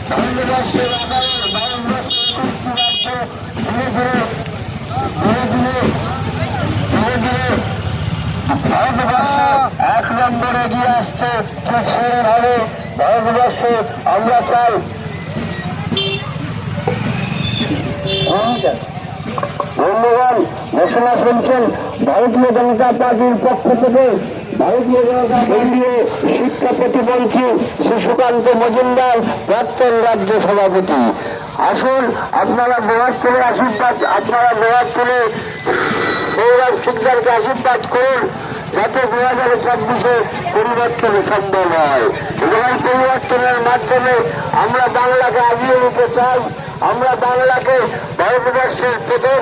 ভারতবর্ষের আকারে ভারতবর্ষের রাষ্ট্র ধীরে ধীরে ভারতবর্ষ 1 নম্বরে এগিয়ে আসছে। ঠিক সেইভাবে ভারতবর্ষে আমরা চাই ধন্যবাদ। ঘোষণা শুনছেন ভারতীয় জনতা পার্টির পক্ষ থেকে ভারতীয় জনতা কেন্দ্রীয় শিক্ষা প্রতিমন্ত্রী শ্রী সুকান্ত মজুমদার, প্রাক্তন রাজ্য সভাপতি। আসুন আপনারা মেয়াদ তুলে আশীর্বাদ, আপনারা মেয়াদ তুলে সৌরভ সিকদারকে আশীর্বাদ করুন যাতে 2026-এ পরিবর্তন সম্ভব হয়। এবং পরিবর্তনের মাধ্যমে আমরা বাংলাকে আগিয়ে নিতে চাই। আমরা বাংলাকে ভারতবর্ষের প্রথম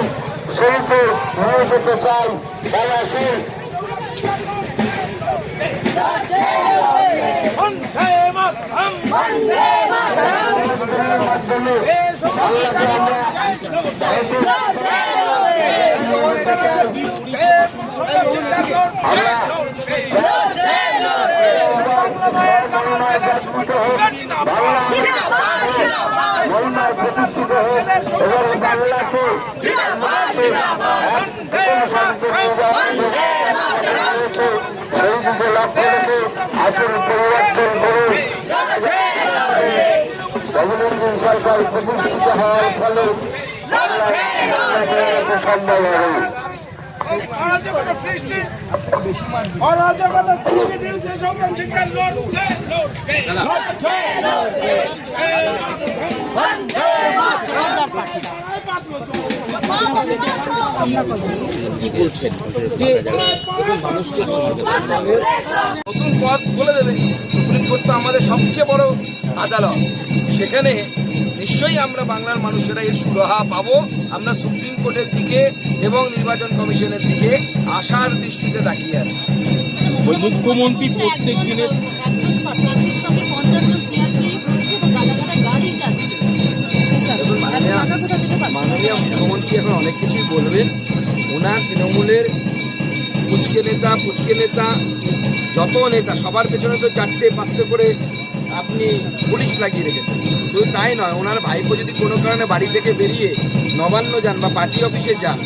শ্রেণীতে নিয়ে যেতে চাই। তারা আসুন প্রতিষ্ঠিত হোক এবং বাংলাকে লক্ষ্য রেখে আসুন পরিবর্তন করুন। রঘুনন্দন সরকার প্রতিষ্ঠিত হওয়ার ফলে সম্ভব হবে। অরাজকতা সৃষ্টি বিরুদ্ধে সংগ্রাম শিক্ষা লড়ছে কি বলছেন যে মানুষকে নতুন পথ বলে দেবে। সুপ্রিম কোর্ট তো আমাদের সবচেয়ে বড় আদালত, সেখানে নিশ্চয়ই আমরা বাংলার মানুষেরা এর সুরাহা পাবো। আমরা সুপ্রিম কোর্টের দিকে এবং নির্বাচন কমিশনের দিকে আশার দৃষ্টিতে তাকিয়ে আছি। মুখ্যমন্ত্রী প্রত্যেক দিনের মাননীয় মুখ্যমন্ত্রী এখন অনেক কিছুই বলবেন। ওনার তৃণমূলের পুচকে নেতা যত নেতা সবার পেছনে তো 4-5 করে আপনি পুলিশ লাগিয়ে রেখেছেন। শুধু তাই নয়, ওনার ভাইপো যদি কোনো কারণে বাড়ি থেকে বেরিয়ে নবান্ন যান বা পার্টি অফিসে যান,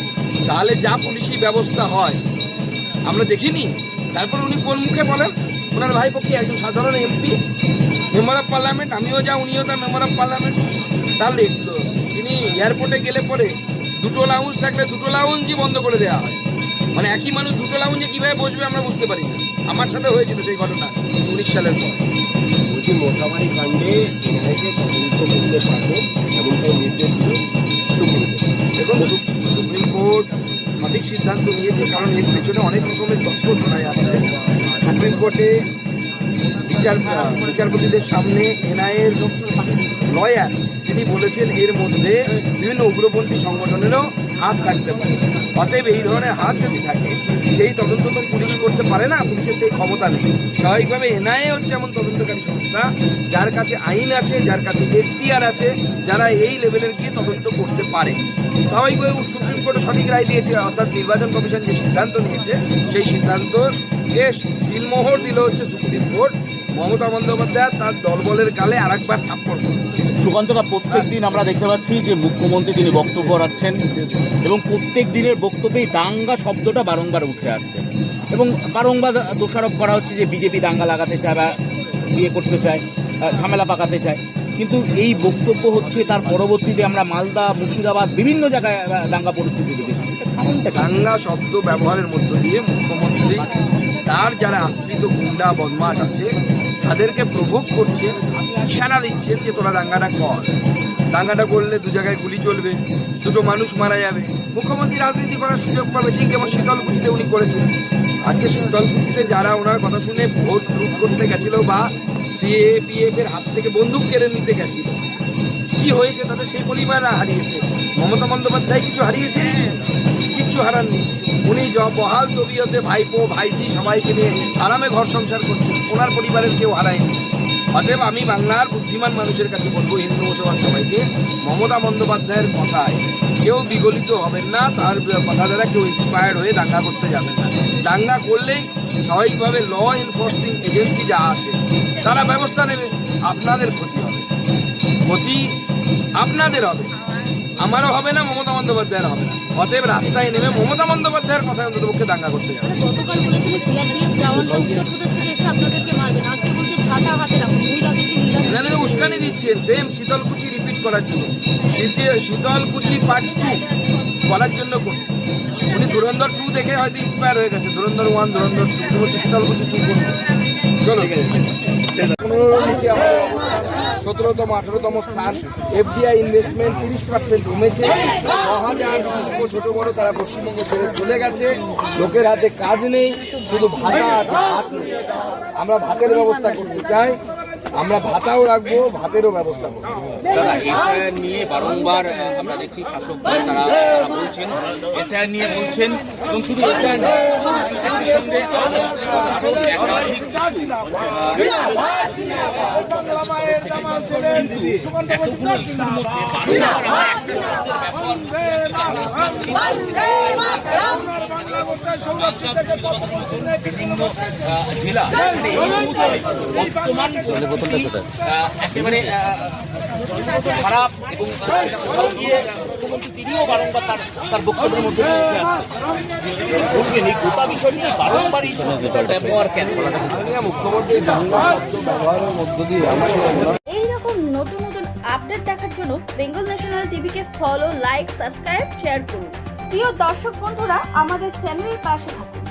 তাহলে যা পুলিশি ব্যবস্থা হয় আমরা দেখিনি। তারপর উনি কোন মুখে বলেন ওনার ভাইপো কি একজন সাধারণ এমপি, মেম্বার অফ পার্লামেন্ট, আমিও যা উনিও তার মেম্বার অফ পার্লামেন্ট। তাহলে তিনি এয়ারপোর্টে গেলে পরে 2টো লাউঞ্জ থাকলে 2টো লাউঞ্জই বন্ধ করে দেওয়া হয়। মানে একই মানুষ 2টো লাউঞ্জে কীভাবে বসবে আমরা বুঝতে পারি না। আমার সাথে হয়েছিল সেই ঘটনা 19 সালের পর। বলছি মোটামারি কাণ্ডে এনআইকে তদন্ত করতে পারবে এমনটাই নির্দেশ দিল দেখুন, সুপ্রিম কোর্ট সঠিক সিদ্ধান্ত নিয়েছে, কারণ এর পেছনে অনেক রকমের তথ্য শোনা যাচ্ছে। সুপ্রিম কোর্টে বিচারপতিদের সামনে এনআইএর লয়ার তিনি বলেছেন এর মধ্যে বিভিন্ন উগ্রপন্থী সংগঠনেরও হাত থাকতে পারে। অতএব এই ধরনের হাত যদি থাকে সেই তদন্ত তো পুলিশ করতে পারে না, পুলিশের সেই ক্ষমতা নেই। স্বাভাবিকভাবে এনআইএ হচ্ছে এমন তদন্তকারী সংস্থা যার কাছে আইন আছে, যার কাছে এখতিয়ার আছে, যারা এই লেভেলের গিয়ে তদন্ত করতে পারে। স্বাভাবিকভাবে সুপ্রিম কোর্টে সঠিক রায় দিয়েছে, অর্থাৎ নির্বাচন কমিশন যে সিদ্ধান্ত নিয়েছে সেই সিদ্ধান্তকে সিলমোহর দিল হচ্ছে সুপ্রিম কোর্ট। মমতা বন্দ্যোপাধ্যায় তার দলবলের গালে আরেকবার থাপ্পড় করবে। সুকান্তরা, প্রত্যেক দিন আমরা দেখতে পাচ্ছি যে মুখ্যমন্ত্রী তিনি বক্তব্য রাখছেন এবং প্রত্যেক দিনের বক্তব্যেই দাঙ্গা শব্দটা বারংবার উঠে আসছে এবং বারংবার দোষারোপ করা হচ্ছে যে বিজেপি দাঙ্গা লাগাতে চায় বা বিয়ে করতে চায়, ঝামেলা পাকাতে চায়। কিন্তু এই বক্তব্য হচ্ছে তার পরবর্তীতে আমরা মালদা, মুর্শিদাবাদ বিভিন্ন জায়গায় দাঙ্গা পরিস্থিতি দেখেছি। দাঙ্গা শব্দ ব্যবহারের মধ্য দিয়ে মুখ্যমন্ত্রী তার যারা আশ্রিত গুন্ডা বদমাশ আছে তাদেরকে প্রভোগ করছেন, ইশারা দিচ্ছেন যে তোরা দাঙ্গাটা কর। দাঙ্গাটা করলে 2 জায়গায় গুলি চলবে, 2টো মানুষ মারা যাবে, মুখ্যমন্ত্রী রাজনীতি করার সুযোগ পাবে। ঠিক যেমন শীতলকুচিতে উনি করেছেন। আজকে শীতলকুচিতে যারা ওনার কথা শুনে ভোট লুট করতে গেছিল বা সিএপিএফ এর হাত থেকে বন্দুক কেড়ে নিতে গেছিল, কি হয়েছে তাদের? সেই পরিবাররা হারিয়েছে। মমতা বন্দ্যোপাধ্যায় কিছু হারিয়েছে? কিচ্ছু হারাননি। উনি বহাল তবিয়তে ভাইপো ভাইজি সবাইকে নিয়ে আরামে ঘর সংসার করছেন, ওনার পরিবারের কেউ হারায়নি। অতএব আমি বাংলার বুদ্ধিমান মানুষের কাছে বলবো, হিন্দু মুসলমান সবাইকে, মমতা বন্দ্যোপাধ্যায়ের কথায় কেউ বিগলিত হবেন না, তার কথা দ্বারা কেউ ইন্সপায়ার্ড হয়ে দাঙ্গা করতে যাবেন না। দাঙ্গা করলেই স্বাভাবিকভাবে ল এনফোর্সিং এজেন্সি যা আছে তারা ব্যবস্থা নেবে, আপনাদের ক্ষতি হবে। ক্ষতি আপনাদের হবে, আমারও হবে না, মমতা বন্দ্যোপাধ্যায়ের হবে না। অতএব রাস্তায় নেমে মমতা বন্দ্যোপাধ্যায়ের কথায় অন্ততপক্ষে দাঙ্গা করতে যাবে। গতকাল বলেছিলেন সিআরপিএফ জওয়ানরা উত্তরপ্রদেশ থেকে এসে আপনাদেরকে মারবেন, আজকে বলছে ছাতা হাতে রাখুন, এনাদের উস্কানি দিচ্ছে সেম শীতলকুচি রিপিট করার জন্য, শীতলকুচি পার্ট 2 করার জন্য করছে। উনি ধুরন্ধর 2 দেখে হয়তো ইন্সপায়ার হয়ে গেছে, ধুরন্ধর 1, ধুরন্ধর 2, শীতলকুচি 2 করবে। চলো 15 নিচে আমার 17তম 18তম স্থান। এফডিআই ইনভেস্টমেন্ট 30% কমেছে। 9,000 শিল্প ছোট বড় তারা পশ্চিমবঙ্গ ছেড়ে চলে গেছে। লোকের হাতে কাজ নেই, শুধু ভাতা আছে, ভাত নেই। আমরা ভাতের ব্যবস্থা করতে চাই, আমরা ভাতাও রাখবো, ভাতেরও ব্যবস্থা করবো। দাদা এসআইআর নিয়ে বারংবার আমরা দেখছি শাসক দল তারা বলছেন, এসআইআর নিয়ে বলছেন, এবং শুধু এসআইআর বিভিন্ন জেলা বর্তমান একেবারে খারাপ, এবং মুখ্যমন্ত্রী তিনিও বারংবার তার বক্তব্যের মধ্যে বলবেন এই গোটা বিষয়টি বারংবার এই ব্যবহার কেন? মুখ্যমন্ত্রী ব্যবহারের মধ্য দিয়ে আমাদের এই রকম নতুন নতুন আপডেট দেখার জন্য বেঙ্গল ন্যাশনাল টিভিকে ফলো, লাইক, সাবস্ক্রাইব, শেয়ার করুন। প্রিয় দর্শক বন্ধুরা, আমাদের চ্যানেলের পাশে থাকুন।